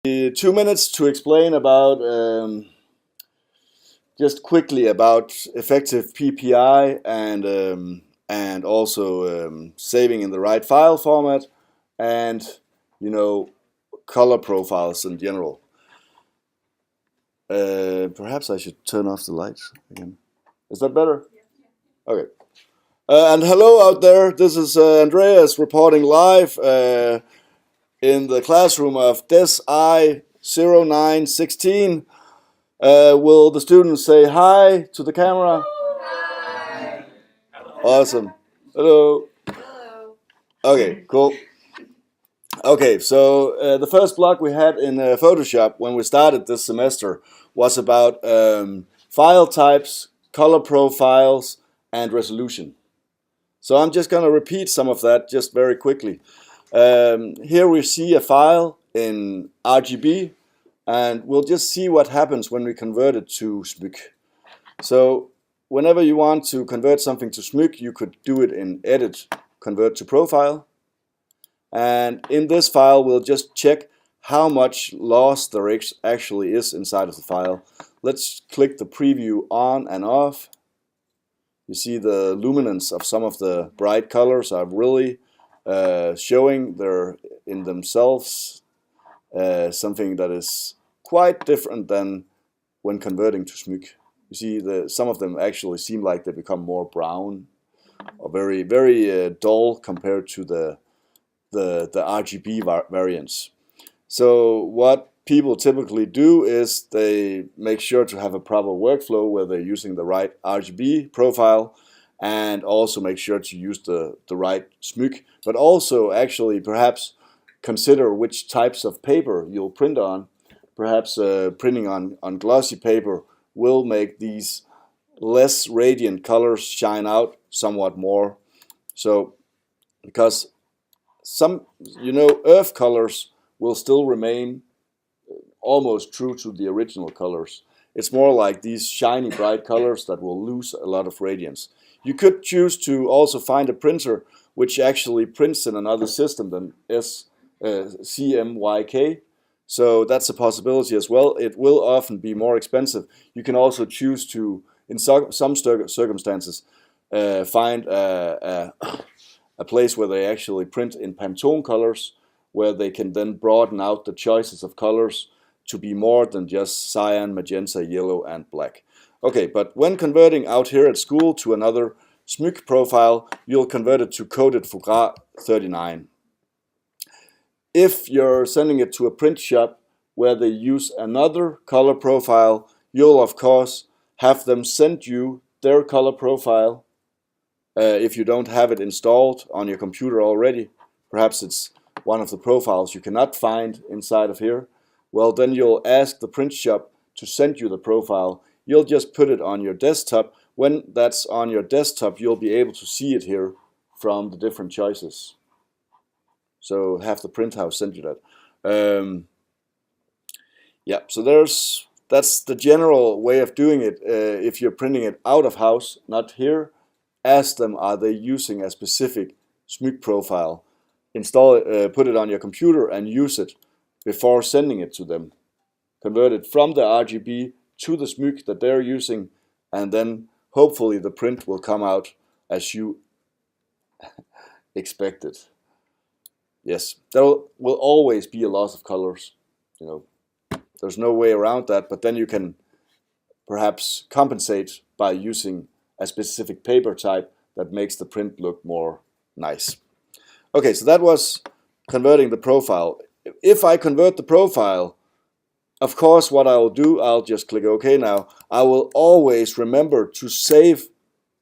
2 minutes to explain about just quickly about effective PPI and also saving in the right file format and color profiles in general. Perhaps I should turn off the lights again. Is that better? Okay. And hello out there. This is Andreas reporting live in the classroom of Des I0916. Will the students say hi to the camera? Hi. Awesome. Hello. Hello. Okay, cool. Okay, so the first block we had in Photoshop when we started this semester was about file types, color profiles, and resolution. So I'm just going to repeat some of that just very quickly. Here we see a file in RGB, and we'll just see what happens when we convert it to SMYK. So whenever you want to convert something to SMYK, you could do it in Edit, Convert to Profile. And in this file, we'll just check how much loss there actually is inside of the file. Let's click the preview on and off. You see the luminance of some of the bright colors are really showing they're in themselves something that is quite different than when converting to SMYK. You see some of them actually seem like they become more brown or very, very dull compared to the RGB variants. So what people typically do is they make sure to have a proper workflow where they're using the right RGB profile and also make sure to use the right SMYK, but also actually perhaps consider which types of paper you'll print on. Perhaps printing on glossy paper will make these less radiant colors shine out somewhat more. So because some earth colors will still remain almost true to the original colors. It's more like these shiny bright colors that will lose a lot of radiance. You could choose to also find a printer which actually prints in another system than CMYK. So that's a possibility as well. It will often be more expensive. You can also choose to, in some circumstances, find a place where they actually print in Pantone colors, where they can then broaden out the choices of colors to be more than just cyan, magenta, yellow, and black. Okay, but when converting out here at school to another SMYK profile, you'll convert it to Coded Fougras 39. If you're sending it to a print shop where they use another color profile, you'll of course have them send you their color profile. If you don't have it installed on your computer already, perhaps it's one of the profiles you cannot find inside of here, well then you'll ask the print shop to send you the profile. You'll just put it on your desktop. When that's on your desktop, you'll be able to see it here from the different choices. So have the print house send you that. Yeah, so that's the general way of doing it. If you're printing it out of house, not here, ask them, are they using a specific SMYK profile? Install it, put it on your computer and use it before sending it to them. Convert it from the RGB to the SMYK that they're using, and then hopefully the print will come out as you expected. Yes, there will always be a loss of colors. There's no way around that, but then you can perhaps compensate by using a specific paper type that makes the print look more nice. Okay, so that was converting the profile. If I convert the profile, of course what I will do, I'll just click OK now. I will always remember to save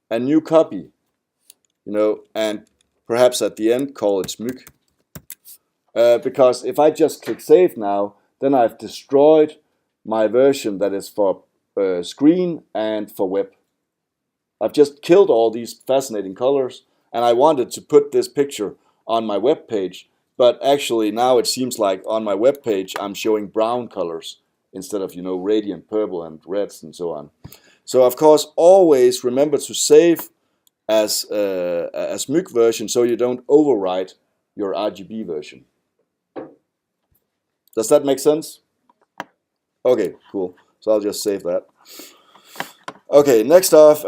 a new copy, and perhaps at the end call it SMYK. Because if I just click save now, then I've destroyed my version that is for screen and for web. I've just killed all these fascinating colors, and I wanted to put this picture on my web page, but actually now it seems like on my web page I'm showing brown colors instead of radiant purple and reds and so on. So of course always remember to save as a SMYK version so you don't overwrite your RGB version. Does that make sense? Okay, cool. So I'll just save that. Okay, next off,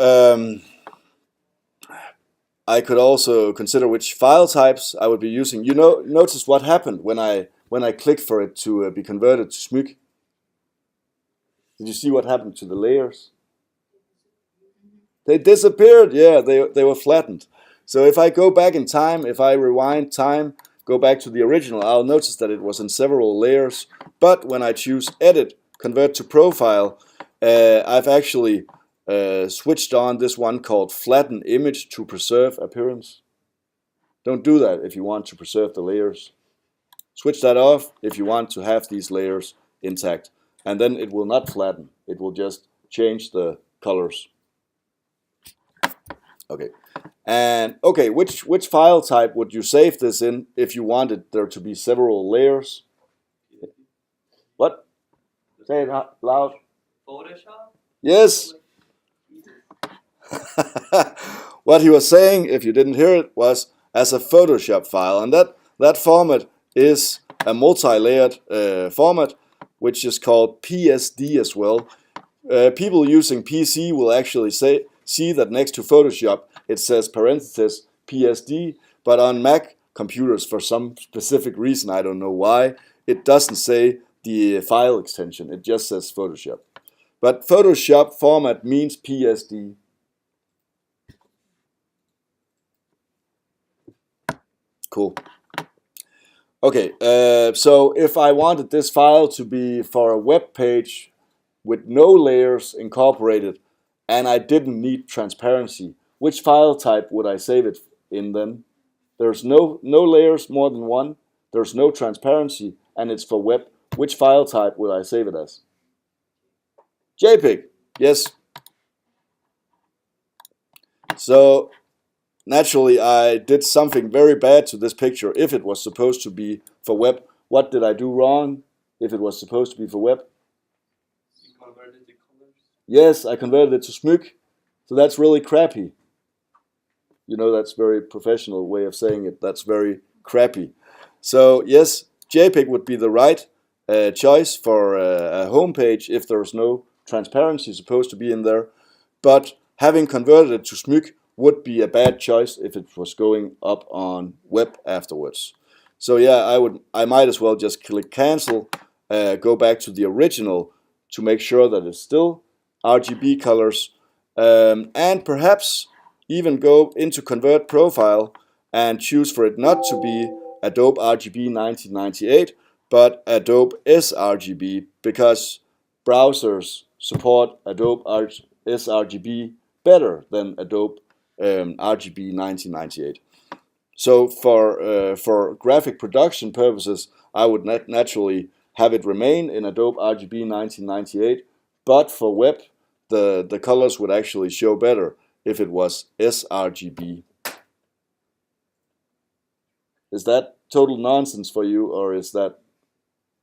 I could also consider which file types I would be using. You know, notice what happened when I clicked for it to be converted to SMUG. Did you see what happened to the layers? They disappeared. Yeah, they were flattened. So if I go back in time, if I rewind time, go back to the original, I'll notice that it was in several layers. But when I choose Edit, Convert to Profile, I've actually switched on this one called Flatten Image to preserve appearance. Don't do that if you want to preserve the layers. Switch that off if you want to have these layers intact. And then it will not flatten. It will just change the colors. Okay. And okay, which file type would you save this in if you wanted there to be several layers? What? Say it loud. Photoshop? Yes. What he was saying, if you didn't hear it, was as a Photoshop file, and that format is a multi-layered format, which is called PSD as well. People using PC will actually see that next to Photoshop it says parenthesis PSD, but on Mac computers, for some specific reason, I don't know why, it doesn't say the file extension, it just says Photoshop. But Photoshop format means PSD. Cool. Okay, so if I wanted this file to be for a web page with no layers incorporated and I didn't need transparency, which file type would I save it in then? There's no layers, more than one, there's no transparency, and it's for web. Which file type would I save it as? JPEG, yes. So naturally I did something very bad to this picture if it was supposed to be for web. What did I do wrong if it was supposed to be for web? You converted the colors? Yes, I converted it to SMUG. So that's really crappy. You know, that's very professional way of saying it. That's very crappy. So yes, JPEG would be the right choice for a home page if there's no transparency supposed to be in there. But having converted it to SMUG would be a bad choice if it was going up on web afterwards. So yeah, I might as well just click cancel, go back to the original to make sure that it's still RGB colors, and perhaps even go into convert profile and choose for it not to be Adobe RGB 1998 but Adobe sRGB, because browsers support Adobe sRGB better than Adobe RGB 1998. So for graphic production purposes, I would naturally have it remain in Adobe RGB 1998, but for web, the colors would actually show better if it was sRGB. Is that total nonsense for you, or is that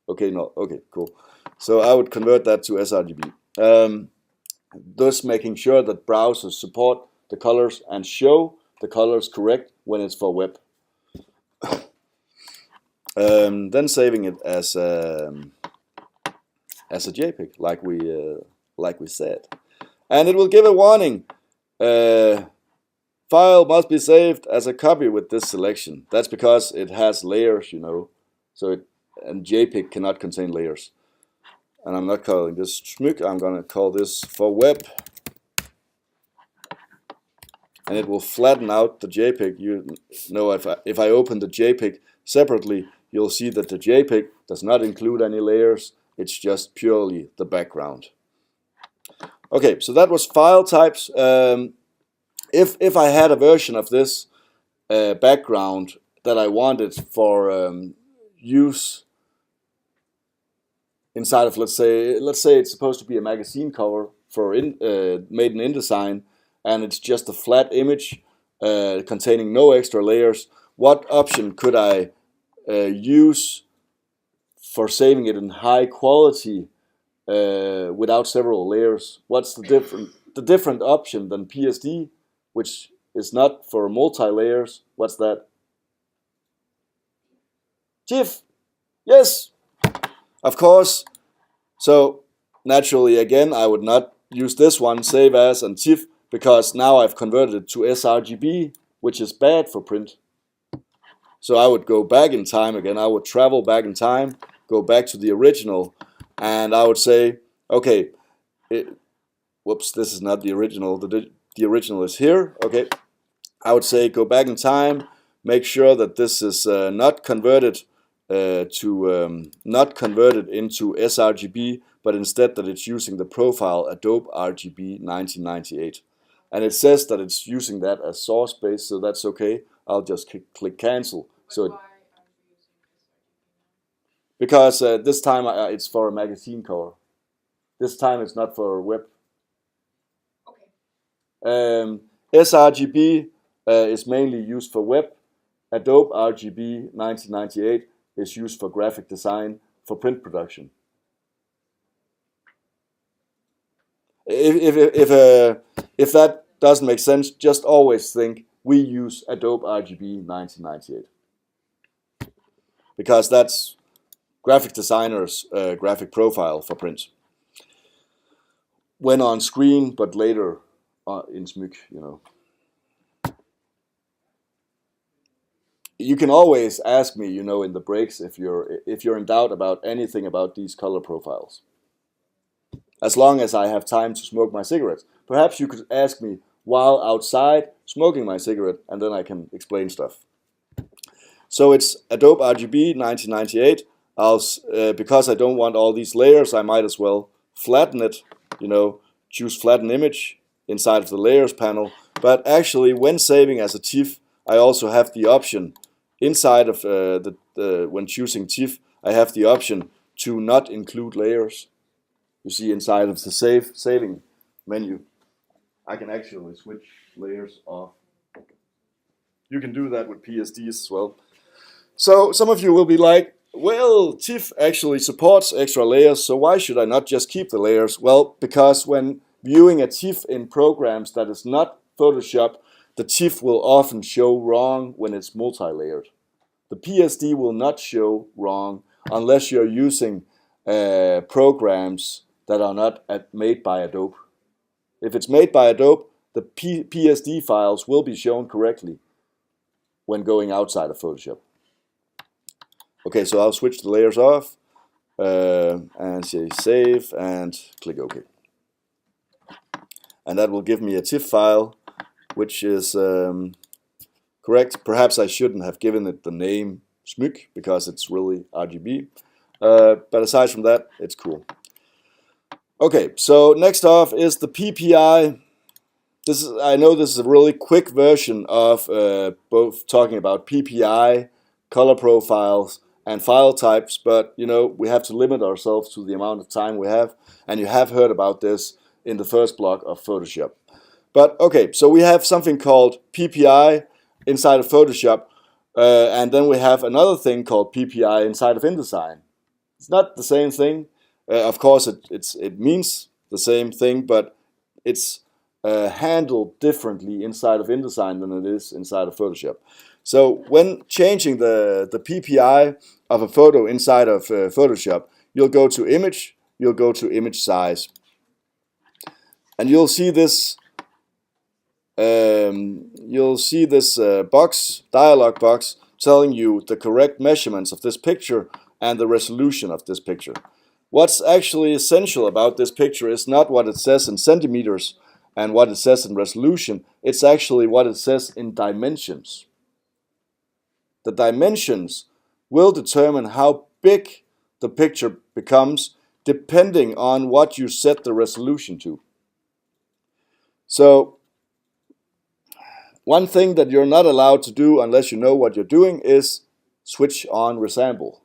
okay? No, okay, cool. So I would convert that to sRGB, thus making sure that browsers support the colors and show the colors correct when it's for web. Then saving it as a JPEG, like we said, and it will give a warning. File must be saved as a copy with this selection. That's because it has layers, you know. And JPEG cannot contain layers. And I'm not calling this SMUG. I'm gonna call this for web. And it will flatten out the JPEG. You know, if I open the JPEG separately, you'll see that the JPEG does not include any layers. It's just purely the background. Okay, so that was file types. If I had a version of this background that I wanted for use inside of, let's say it's supposed to be a magazine cover for made in InDesign, and it's just a flat image containing no extra layers, what option could I use for saving it in high quality without several layers? What's the different option than PSD, which is not for multi-layers? What's that? GIF. Yes. Of course, so naturally again, I would not use this one, save as and TIFF, because now I've converted it to sRGB, which is bad for print. So I would go back in time again. I would travel back in time, go back to the original, and I would say, okay, whoops, this is not the original. The original is here. Okay, I would say go back in time, make sure that this is not converted not converted into sRGB, but instead that it's using the profile Adobe RGB 1998. And it says that it's using that as source base, so that's okay. I'll just click cancel. So because this time it's for a magazine cover. This time it's not for web. sRGB is mainly used for web. Adobe RGB 1998 is used for graphic design for print production. If that doesn't make sense, just always think we use Adobe RGB 1998 because that's graphic designers' graphic profile for print. When on screen, but later in SMYK, you know. You can always ask me, you know, in the breaks if you're in doubt about anything about these color profiles. As long as I have time to smoke my cigarettes. Perhaps you could ask me while outside smoking my cigarette, and then I can explain stuff. So it's Adobe RGB 1998. Because I don't want all these layers, I might as well flatten it, you know, choose flatten image inside of the layers panel. But actually, when saving as a TIFF, I also have the option inside of when choosing TIFF, I have the option to not include layers. You see inside of the saving menu, I can actually switch layers off. You can do that with PSDs as well. So some of you will be like, well, TIFF actually supports extra layers, so why should I not just keep the layers? Well, because when viewing a TIFF in programs that is not Photoshop, the TIFF will often show wrong when it's multi-layered. The PSD will not show wrong unless you're using programs that are not made by Adobe. If it's made by Adobe, the PSD files will be shown correctly when going outside of Photoshop. Okay, so I'll switch the layers off and say save and click OK. And that will give me a TIFF file, which is correct. Perhaps I shouldn't have given it the name SMYK because it's really RGB. But aside from that, it's cool. Okay, so next off is the PPI. I know this is a really quick version of both talking about PPI, color profiles, and file types, but you know, we have to limit ourselves to the amount of time we have, and you have heard about this in the first block of Photoshop. But okay, so we have something called PPI inside of Photoshop, and then we have another thing called PPI inside of InDesign. It's not the same thing. Of course, it means the same thing, but it's handled differently inside of InDesign than it is inside of Photoshop. So when changing the PPI of a photo inside of Photoshop, you'll go to Image, you'll go to Image Size, and you'll see this dialog box telling you the correct measurements of this picture and the resolution of this picture. What's actually essential about this picture is not what it says in centimeters and what it says in resolution, it's actually what it says in dimensions. The dimensions will determine how big the picture becomes depending on what you set the resolution to. So one thing that you're not allowed to do unless you know what you're doing is switch on resample.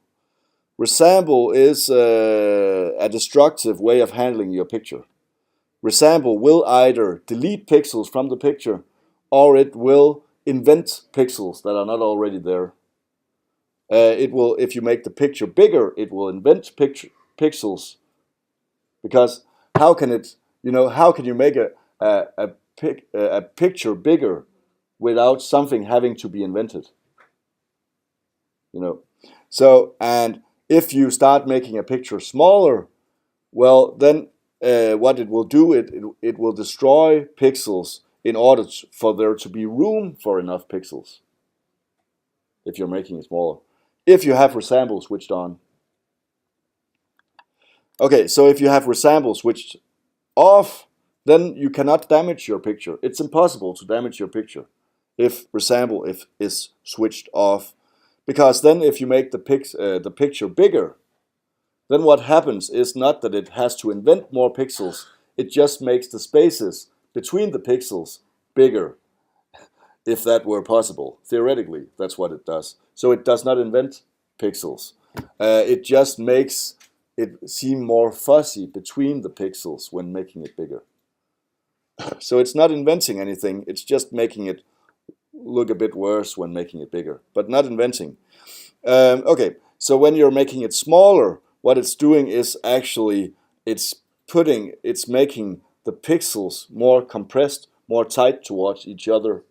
Resample is a destructive way of handling your picture. Resample will either delete pixels from the picture or it will invent pixels that are not already there. It will, if you make the picture bigger, it will invent pixels. Because how can it, you know, how can you make a picture bigger without something having to be invented? You know, so, and If you start making a picture smaller, well, then what it will do, it will destroy pixels in order for there to be room for enough pixels. If you're making it smaller, if you have resample switched on. Okay, so if you have resample switched off, then you cannot damage your picture. It's impossible to damage your picture if resample is switched off, because then if you make the picture bigger, then what happens is not that it has to invent more pixels, it just makes the spaces between the pixels bigger, if that were possible. Theoretically, that's what it does. So it does not invent pixels. It just makes it seem more fuzzy between the pixels when making it bigger. So it's not inventing anything, it's just making it look a bit worse when making it bigger, but not inventing. Okay, so when you're making it smaller, what it's doing is actually it's making the pixels more compressed, more tight towards each other.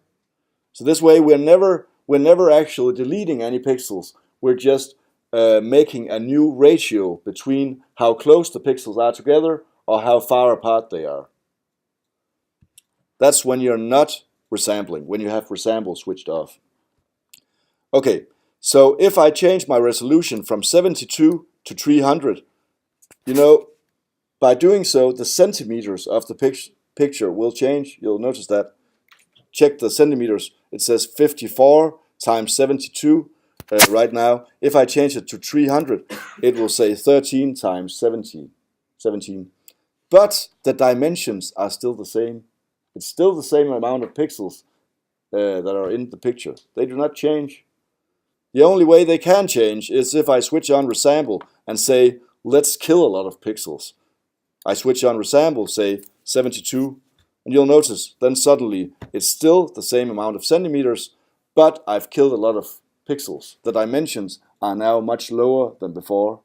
So this way we're never actually deleting any pixels. We're just making a new ratio between how close the pixels are together or how far apart they are. That's when you're not resampling, when you have resample switched off. Okay, so if I change my resolution from 72 to 300, you know, by doing so, the centimeters of the picture will change. You'll notice that. Check the centimeters. It says 54 times 72 right now. If I change it to 300, it will say 13 times 17. But the dimensions are still the same. It's still the same amount of pixels that are in the picture. They do not change. The only way they can change is if I switch on resample and say, let's kill a lot of pixels. I switch on resample, say 72, and you'll notice then suddenly it's still the same amount of centimeters, but I've killed a lot of pixels. The dimensions are now much lower than before.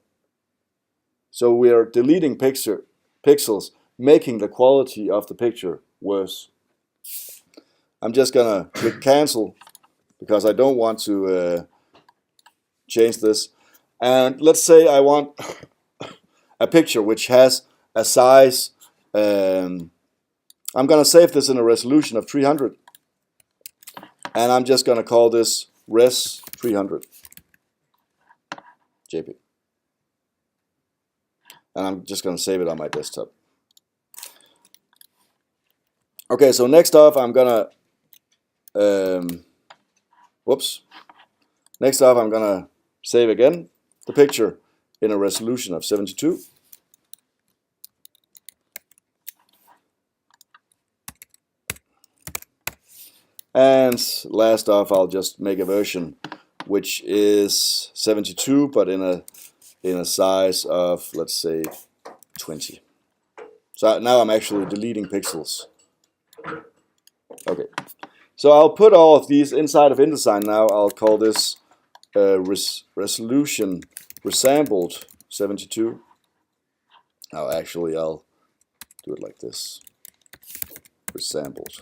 So we are deleting pixels, making the quality of the picture worse. I'm just gonna click cancel because I don't want to change this. And let's say I want a picture which has a size, I'm going to save this in a resolution of 300, and I'm just going to call this res 300 JPEG, and I'm just going to save it on my desktop. Okay, so next off I'm going to next off I'm going to save again the picture in a resolution of 72. And last off, I'll just make a version which is 72, but in a size of, let's say, 20. So now I'm actually deleting pixels. Okay, so I'll put all of these inside of InDesign now. I'll call this resolution resampled 72. Now actually I'll do it like this, resampled.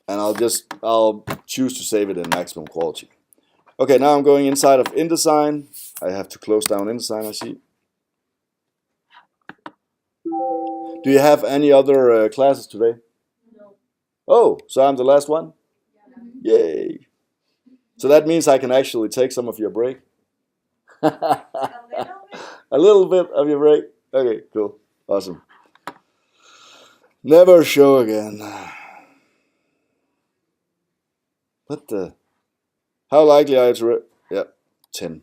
And I'll choose to save it in maximum quality. Okay, now I'm going inside of InDesign. I have to close down InDesign, I see. Do you have any other classes today? No. Oh, so I'm the last one? Yeah. Yay! So that means I can actually take some of your break? A little bit. A little bit of your break? Okay, cool. Awesome. Never show again. What the? How likely are you to... Yeah, 10.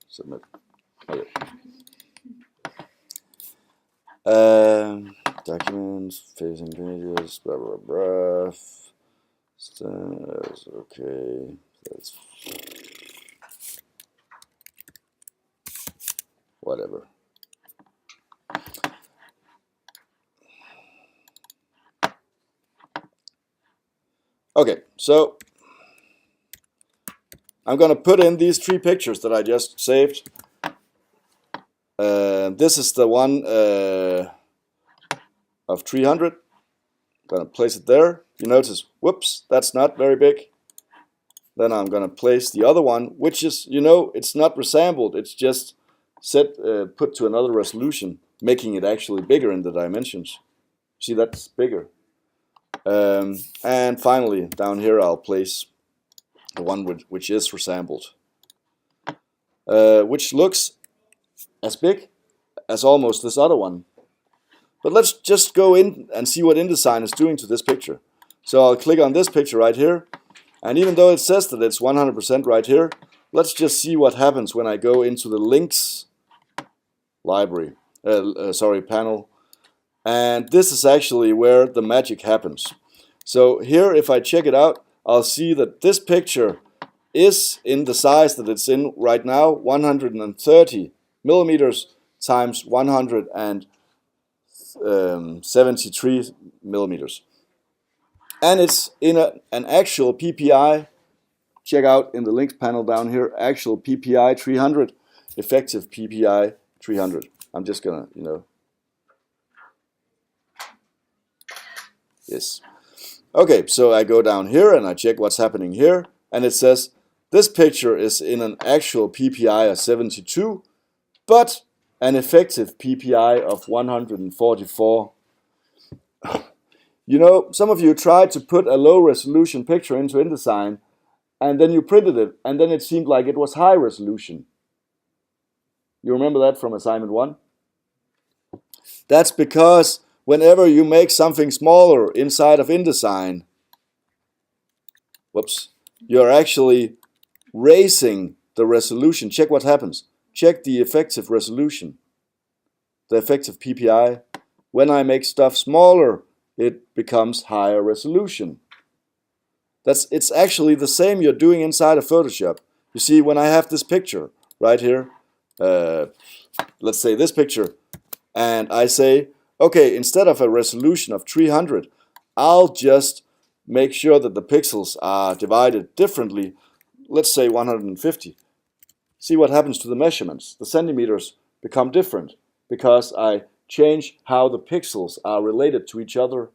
Submit. Okay. Documents, facing pages, blah, blah, blah. Stars, okay. That's... Whatever. Okay, so I'm going to put in these 3 pictures that I just saved. This is the one of 300. I'm going to place it there. You notice, whoops, that's not very big. then I'm going to place the other one, which is, you know, it's not resampled, it's just put to another resolution, making it actually bigger in the dimensions. See, that's bigger. And finally, down here I'll place the one which is resampled, which looks as big as almost this other one. But let's just go in and see what InDesign is doing to this picture. So I'll click on this picture right here, and even though it says that it's 100% right here, let's just see what happens when I go into the links library, panel. And this is actually where the magic happens. So here, if I check it out, I'll see that this picture is in the size that it's in right now, 130 millimeters times 173 millimeters. And it's in an actual PPI. Check out in the links panel down here, actual PPI 300, effective PPI 300. I'm just gonna, you know, yes. Okay, so I go down here and I check what's happening here, and it says this picture is in an actual PPI of 72, but an effective PPI of 144. You know, some of you tried to put a low resolution picture into InDesign, and then you printed it, and then it seemed like it was high resolution. You remember that from assignment 1? That's because whenever you make something smaller inside of InDesign, whoops, you're actually raising the resolution. Check what happens. Check the effective resolution, the effective PPI. When I make stuff smaller, it becomes higher resolution. It's actually the same you're doing inside of Photoshop. You see, when I have this picture right here, let's say this picture, and I say, okay, instead of a resolution of 300, I'll just make sure that the pixels are divided differently, let's say 150. See what happens to the measurements. The centimeters become different because I change how the pixels are related to each other.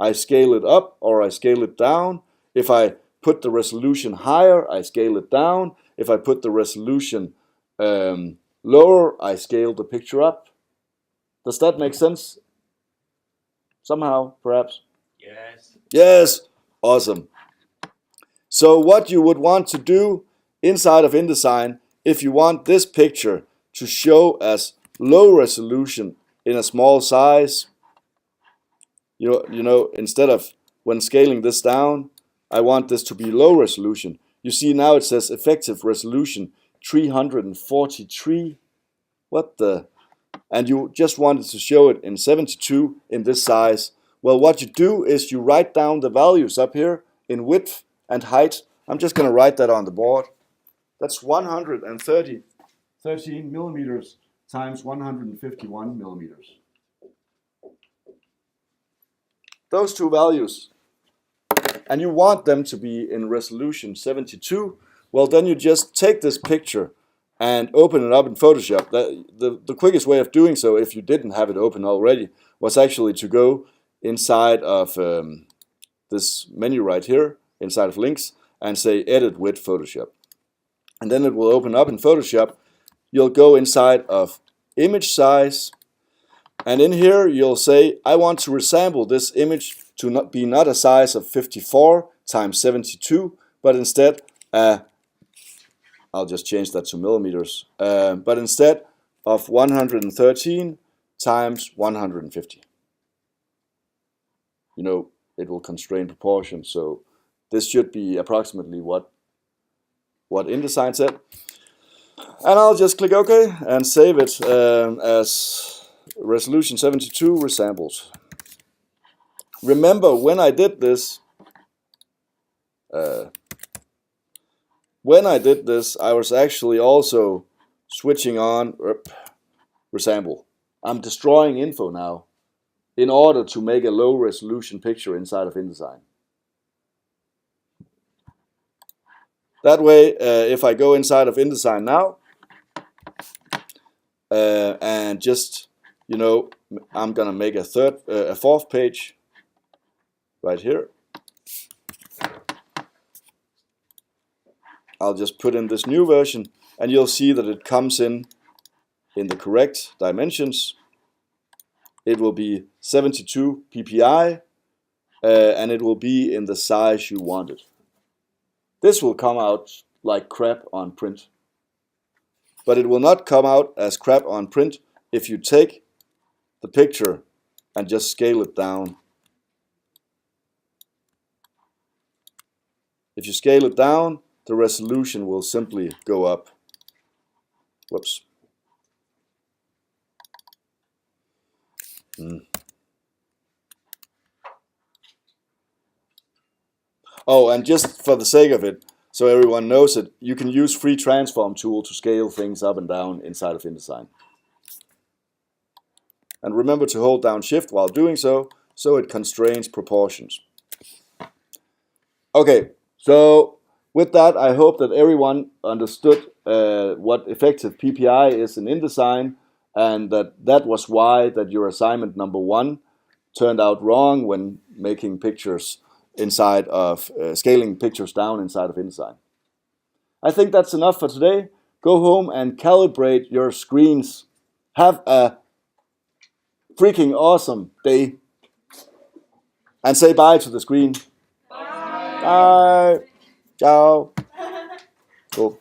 I scale it up or I scale it down. If I put the resolution higher, I scale it down. If I put the resolution lower, I scale the picture up. Does that make sense? Somehow, perhaps? Yes. Yes. Awesome. So what you would want to do inside of InDesign, if you want this picture to show as low resolution in a small size, you know, instead of when scaling this down, I want this to be low resolution. You see now it says effective resolution 343. What the? And you just wanted to show it in 72 in this size. Well, what you do is you write down the values up here in width and height. I'm just going to write that on the board. That's 113 millimeters times 151 millimeters. Those two values. And you want them to be in resolution 72. Well, then you just take this picture and open it up in Photoshop. The quickest way of doing so, if you didn't have it open already, was actually to go inside of this menu right here, inside of links, and say edit with Photoshop. And then it will open up in Photoshop. You'll go inside of image size, and in here you'll say, I want to resample this image to not be a size of 54 times 72, but instead, I'll just change that to millimeters, but instead of 113 times 150. You know, it will constrain proportion, so this should be approximately what InDesign said. And I'll just click OK and save it as resolution 72 resamples. Remember, when I did this, I was actually also switching on resample. I'm destroying info now in order to make a low resolution picture inside of InDesign. That way, if I go inside of InDesign now, and just, you know, I'm gonna make a fourth page right here. I'll just put in this new version, and you'll see that it comes in the correct dimensions. It will be 72 ppi, and it will be in the size you want it. This will come out like crap on print. But it will not come out as crap on print if you take the picture and just scale it down. If you scale it down, the resolution will simply go up. Whoops. Oh, and just for the sake of it, so everyone knows it, you can use free transform tool to scale things up and down inside of InDesign. And remember to hold down Shift while doing so it constrains proportions. Okay, so with that, I hope that everyone understood what effective PPI is in InDesign, and that was why that your assignment number 1 turned out wrong when making pictures inside of scaling pictures down inside of InDesign. I think that's enough for today. Go home and calibrate your screens. Have a freaking awesome day. And say bye to the screen. Bye. Ciao. Cool.